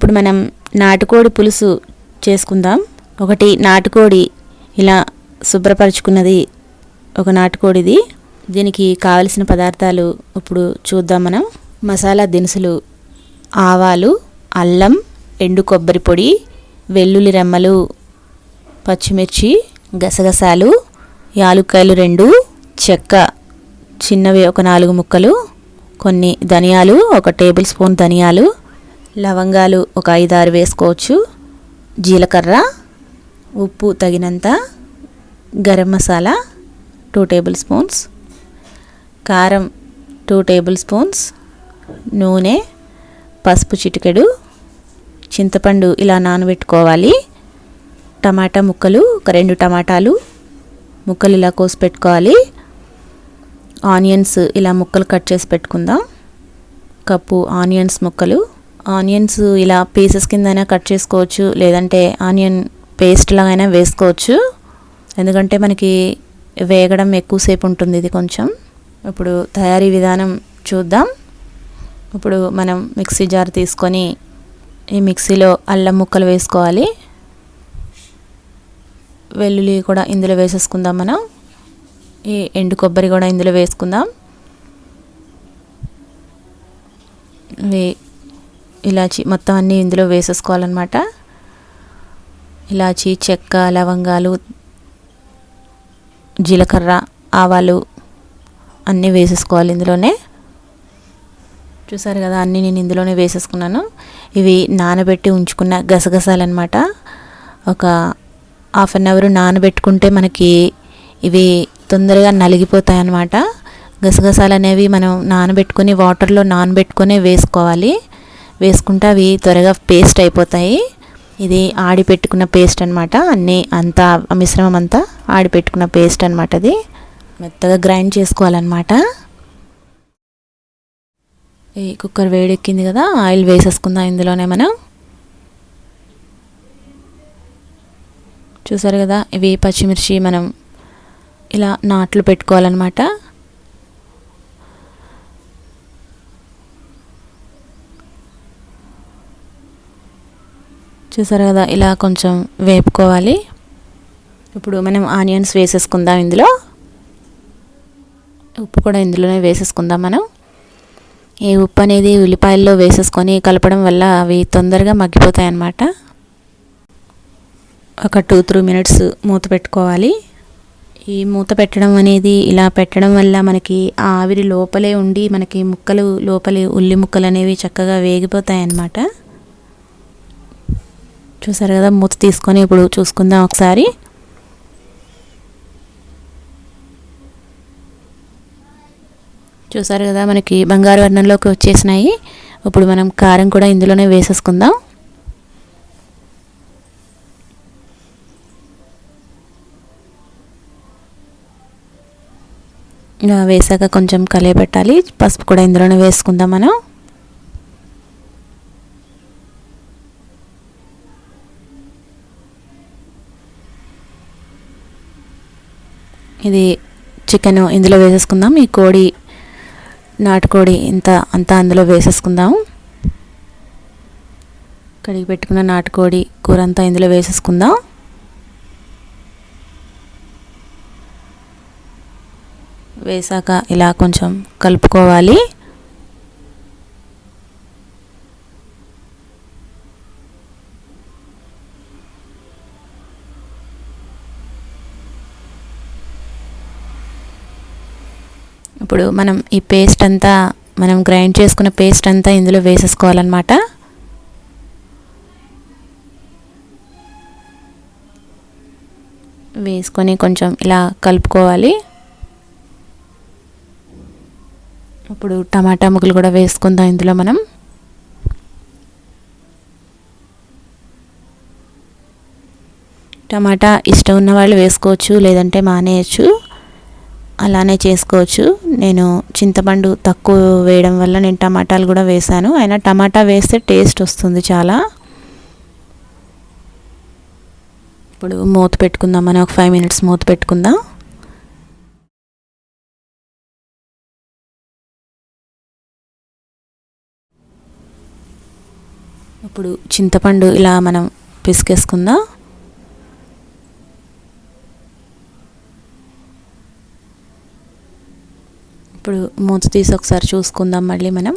ఇప్పుడు మనం నాటుకోడి పులుసు చేసుకుందాం. ఒకటి నాటుకోడి ఇలా శుభ్రపరచుకున్నది, ఒక నాటుకోడిది. దీనికి కావలసిన పదార్థాలు ఇప్పుడు చూద్దాం మనం. మసాలా దినుసులు: ఆవాలు, అల్లం, ఎండు కొబ్బరి పొడి, వెల్లుల్లి రెమ్మలు, పచ్చిమిర్చి, గసగసాలు, యాలుక్కాయలు 2, చెక్క చిన్నవి ఒక 4 ముక్కలు, కొన్ని ధనియాలు, 1 టేబుల్ స్పూన్ ధనియాలు, లవంగాలు ఒక 5-6 వేసుకోవచ్చు, జీలకర్ర, ఉప్పు తగినంత, గరం మసాలా 2 టేబుల్ స్పూన్స్, కారం 2 టేబుల్ స్పూన్స్, నూనె, పసుపు చిటికెడు, చింతపండు ఇలా నానబెట్టుకోవాలి, టమాటా ముక్కలు ఒక 2 టమాటాలు ముక్కలు ఇలా కోసి పెట్టుకోవాలి, ఆనియన్స్ ఇలా ముక్కలు కట్ చేసి పెట్టుకుందాం, కప్పు ఆనియన్స్ ముక్కలు. ఆనియన్స్ ఇలా పీసెస్ కిందైనా కట్ చేసుకోవచ్చు, లేదంటే ఆనియన్ పేస్ట్ లాగైనా వేసుకోవచ్చు, ఎందుకంటే మనకి వేగడం ఎక్కువసేపు ఉంటుంది ఇది కొంచెం. ఇప్పుడు తయారీ విధానం చూద్దాం. ఇప్పుడు మనం మిక్సీ జార్ తీసుకొని ఈ మిక్సీలో అల్లం ముక్కలు వేసుకోవాలి, వెల్లుల్లి కూడా ఇందులో వేసేసుకుందాం మనం, ఈ ఎండు కొబ్బరి కూడా ఇందులో వేసుకుందాం, ఇలాచి మొత్తం అన్నీ ఇందులో వేసేసుకోవాలన్నమాట. ఇలాచి, చెక్క, లవంగాలు, జీలకర్ర, ఆవాలు అన్నీ వేసేసుకోవాలి ఇందులోనే. చూసారు కదా, అన్నీ నేను ఇందులోనే వేసేసుకున్నాను. ఇవి నానబెట్టి ఉంచుకున్న గసగసాలు అన్నమాట. ఒక 1/2 అవర్ నానబెట్టుకుంటే మనకి ఇవి తొందరగా నలిగిపోతాయి అన్నమాట. గసగసాలు అనేవి మనం నానబెట్టుకొని వాటర్లో నానబెట్టుకొని వేసుకోవాలి, వేసుకుంటే అవి త్వరగా పేస్ట్ అయిపోతాయి. ఇది ఆడి పెట్టుకున్న పేస్ట్ అనమాట, అంతా మిశ్రమం అంతా ఆడి పెట్టుకున్న పేస్ట్ అనమాట. అది మెత్తగా గ్రైండ్ చేసుకోవాలన్నమాట. ఈ కుక్కర్ వేడెక్కింది కదా, ఆయిల్ వేసేసుకుందాం ఇందులోనే మనం. చూసారు కదా, ఇవి పచ్చిమిర్చి మనం ఇలా నాట్లు పెట్టుకోవాలన్నమాట. చూసారు కదా, ఇలా కొంచెం వేపుకోవాలి. ఇప్పుడు మనం ఆనియన్స్ వేసేసుకుందాం ఇందులో, ఉప్పు కూడా ఇందులోనే వేసేసుకుందాం మనం. ఈ ఉప్పు అనేది ఉల్లిపాయల్లో వేసేసుకొని కలపడం వల్ల అవి తొందరగా మగ్గిపోతాయి అన్నమాట. ఒక 2-3 మినిట్స్ మూత పెట్టుకోవాలి. ఈ మూత పెట్టడం అనేది ఇలా పెట్టడం వల్ల మనకి ఆవిరి లోపలే ఉండి మనకి ముక్కలు లోపలి ఉల్లి ముక్కలు అనేవి చక్కగా వేగిపోతాయి అన్నమాట. చూసారు కదా, మూత తీసుకొని ఇప్పుడు చూసుకుందాం ఒకసారి. చూసారు కదా, మనకి బంగారు వర్ణంలోకి వచ్చేసినాయి. ఇప్పుడు మనం కారం కూడా ఇందులోనే వేసేసుకుందాం. వేసాక కొంచెం కలియబెట్టాలి. పసుపు కూడా ఇందులోనే వేసుకుందాం మనం. ఇది చికెన్ ఇందులో వేసేసుకుందాం. ఈ కోడి, నాటుకోడి అంతా అందులో వేసేసుకుందాం. కడిగి పెట్టుకున్న నాటుకోడి కూర అంతా ఇందులో వేసేసుకుందాం. వేసాక ఇలా కొంచెం కలుపుకోవాలి. ఇప్పుడు మనం ఈ పేస్ట్ అంతా, మనం గ్రైండ్ చేసుకున్న పేస్ట్ అంతా ఇందులో వేసేసుకోవాలన్నమాట. వేసుకొని కొంచెం ఇలా కలుపుకోవాలి. ఇప్పుడు టమాటా ముక్కలు కూడా వేసుకుందాం ఇందులో మనం. టమాటా ఇష్టం ఉన్న వాళ్ళు వేసుకోవచ్చు, లేదంటే మానేయచ్చు, అలానే చేసుకోవచ్చు. నేను చింతపండు తక్కువ వేయడం వల్ల నేను టమాటాలు కూడా వేసాను. అయినా టమాటా వేస్తే టేస్ట్ వస్తుంది చాలా. ఇప్పుడు మూత పెట్టుకుందాం మనం, ఒక 5 మినిట్స్ మూత పెట్టుకుందాం. ఇప్పుడు చింతపండు ఇలా మనం పిసికేసుకుందాం. ఇప్పుడు మూత తీసి ఒకసారి చూసుకుందాం మళ్ళీ మనం.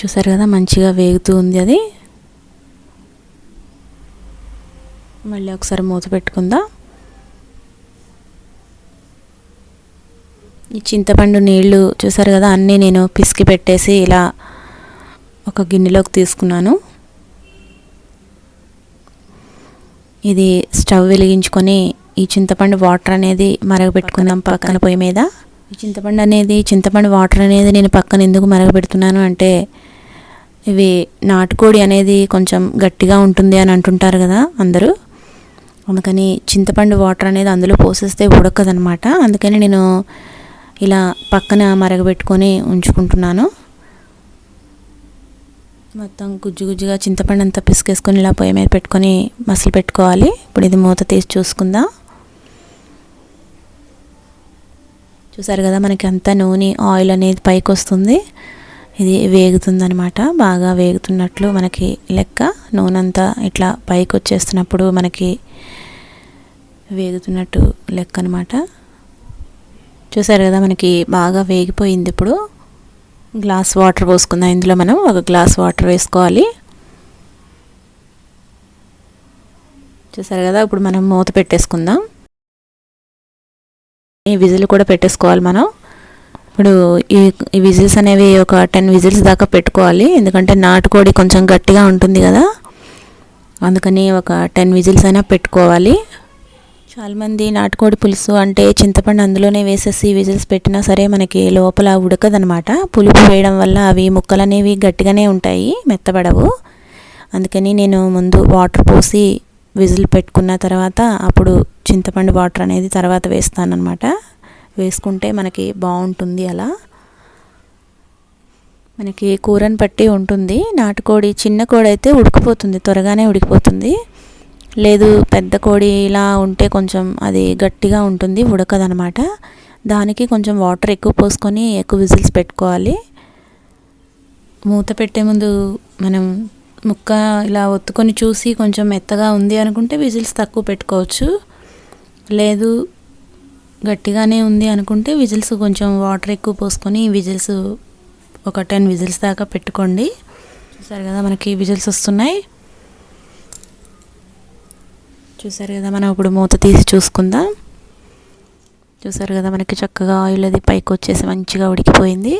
చూసారు కదా మంచిగా వేగుతూ ఉంది అది. మళ్ళీ ఒకసారి మూత పెట్టుకుందాం. ఈ చింతపండు నీళ్ళు చూసారు కదా అన్నీ నేను పిసికి పెట్టేసి ఇలా ఒక గిన్నెలోకి తీసుకున్నాను. ఇది స్టవ్ వెలిగించుకొని ఈ చింతపండు వాటర్ అనేది మరగబెట్టుకుందాం పక్కన పొయ్యి మీద. ఈ చింతపండు వాటర్ అనేది నేను పక్కన ఎందుకు మరగబెడుతున్నాను అంటే ఇవి నాటుకోడి అనేది కొంచెం గట్టిగా ఉంటుంది అని అంటుంటారు కదా అందరూ. అందుకని చింతపండు వాటర్ అనేది అందులో పోసేస్తే ఉడకదనమాట. అందుకని నేను ఇలా పక్కన మరగబెట్టుకొని ఉంచుకుంటున్నాను. మొత్తం గుజ్జుగా చింతపండు అంతా పిసికేసుకొని ఇలా పొయ్యి మీద పెట్టుకొని మసలు పెట్టుకోవాలి. ఇప్పుడు ఇది మూత తీసి చూసుకుందాం. చూసారు కదా మనకి అంతా నూనె ఆయిల్ అనేది పైకి వస్తుంది. ఇది వేగుతుందనమాట. బాగా వేగుతున్నట్లు మనకి లెక్క. నూనె అంతా ఇట్లా పైకి వచ్చేస్తున్నప్పుడు మనకి వేగుతున్నట్టు లెక్క అనమాట. చూసారు కదా మనకి బాగా వేగిపోయింది. ఇప్పుడు గ్లాస్ వాటర్ పోసుకుందాం. ఇందులో మనం ఒక గ్లాస్ వాటర్ వేసుకోవాలి. చూసారు కదా ఇప్పుడు మనం మూత పెట్టేసుకుందాం. ఈ విజిల్ కూడా పెట్టేసుకోవాలి మనం. ఇప్పుడు ఈ విజిల్స్ అనేవి ఒక 10 విజిల్స్ దాకా పెట్టుకోవాలి. ఎందుకంటే నాటుకోడి కొంచెం గట్టిగా ఉంటుంది కదా, అందుకని ఒక 10 విజిల్స్ అయినా పెట్టుకోవాలి. చాలామంది నాటుకోడి పులుసు అంటే చింతపండు అందులోనే వేసేసి విజిల్స్ పెట్టినా సరే మనకి లోపల ఉడకదనమాట. పులుపు వేయడం వల్ల అవి ముక్కలు అనేవి గట్టిగానే ఉంటాయి, మెత్తబడవు. అందుకని నేను ముందు వాటర్ పోసి విజిల్ పెట్టుకున్న తర్వాత అప్పుడు చింతపండు వాటర్ అనేది తర్వాత వేస్తానన్నమాట. వేసుకుంటే మనకి బాగుంటుంది. అలా మనకి కూరని పట్టి ఉంటుంది. నాటుకోడి చిన్న కోడి అయితే ఉడికిపోతుంది, త్వరగానే ఉడికిపోతుంది. లేదు పెద్ద కోడి ఇలా ఉంటే కొంచెం అది గట్టిగా ఉంటుంది, ఉడకదనమాట. దానికి కొంచెం వాటర్ ఎక్కువ పోసుకొని ఎక్కువ విజిల్స్ పెట్టుకోవాలి. మూత పెట్టే ముందు మనం ముక్క ఇలా ఒత్తుకొని చూసి కొంచెం మెత్తగా ఉంది అనుకుంటే విజిల్స్ తక్కువ పెట్టుకోవచ్చు. లేదు గట్టిగానే ఉంది అనుకుంటే విజిల్స్ కొంచెం వాటర్ ఎక్కువ పోసుకొని విజిల్స్ ఒక 10 విజిల్స్ దాకా పెట్టుకోండి. చూసారు కదా మనకి విజిల్స్ వస్తున్నాయి. చూసారు కదా మనం ఇప్పుడు మూత తీసి చూసుకుందాం. చూసారు కదా మనకి చక్కగా ఆయిల్ అది పైకి వచ్చేసి మంచిగా ఉడికిపోయింది.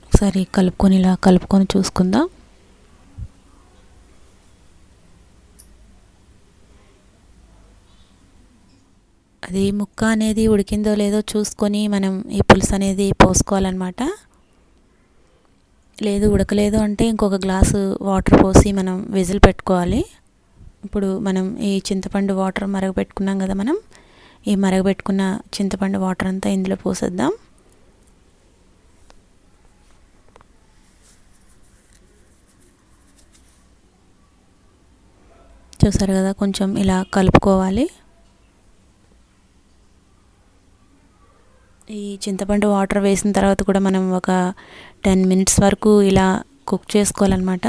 ఒకసారి ఇలా కలుపుకొని చూసుకుందాం. అది ముక్క అనేది ఉడికిందో లేదో చూసుకొని మనం ఈ పులుసు అనేది పోసుకోవాలన్నమాట. లేదు ఉడకలేదు అంటే ఇంకొక గ్లాసు వాటర్ పోసి మనం విజిల్ పెట్టుకోవాలి. ఇప్పుడు మనం ఈ చింతపండు వాటర్ మరగబెట్టుకున్నాం కదా, మనం ఈ మరగబెట్టుకున్న చింతపండు వాటర్ అంతా ఇందులో పోసేద్దాం. చూసారు కదా కొంచెం ఇలా కలుపుకోవాలి. ఈ చింతపండు వాటర్ వేసిన తర్వాత కూడా మనం ఒక 10 మినిట్స్ వరకు ఇలా కుక్ చేసుకోవాలన్నమాట.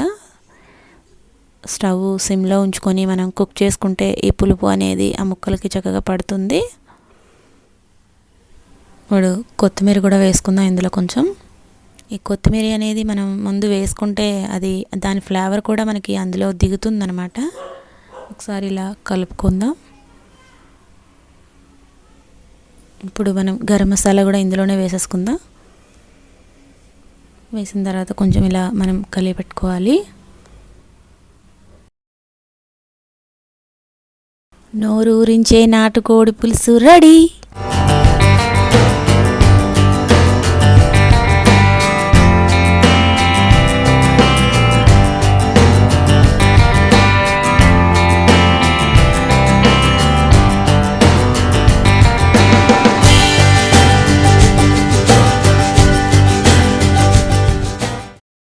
స్టవ్ సిమ్లో ఉంచుకొని మనం కుక్ చేసుకుంటే ఈ పులుపు అనేది ఆ ముక్కలకి చక్కగా పడుతుంది. ఇప్పుడు కొత్తిమీర కూడా వేసుకుందాం ఇందులో కొంచెం. ఈ కొత్తిమీర అనేది మనం ముందు వేసుకుంటే అది దాని ఫ్లేవర్ కూడా మనకి అందులో దిగుతుందన్నమాట. ఒకసారి ఇలా కలుపుకుందాం. ఇప్పుడు మనం గరం మసాలా కూడా ఇందులోనే వేసేసుకుందాం. వేసిన తర్వాత కొంచెం ఇలా మనం కలిపి పెట్టుకోవాలి. నోరూరించే నాటుకోడి పులుసు రెడీ.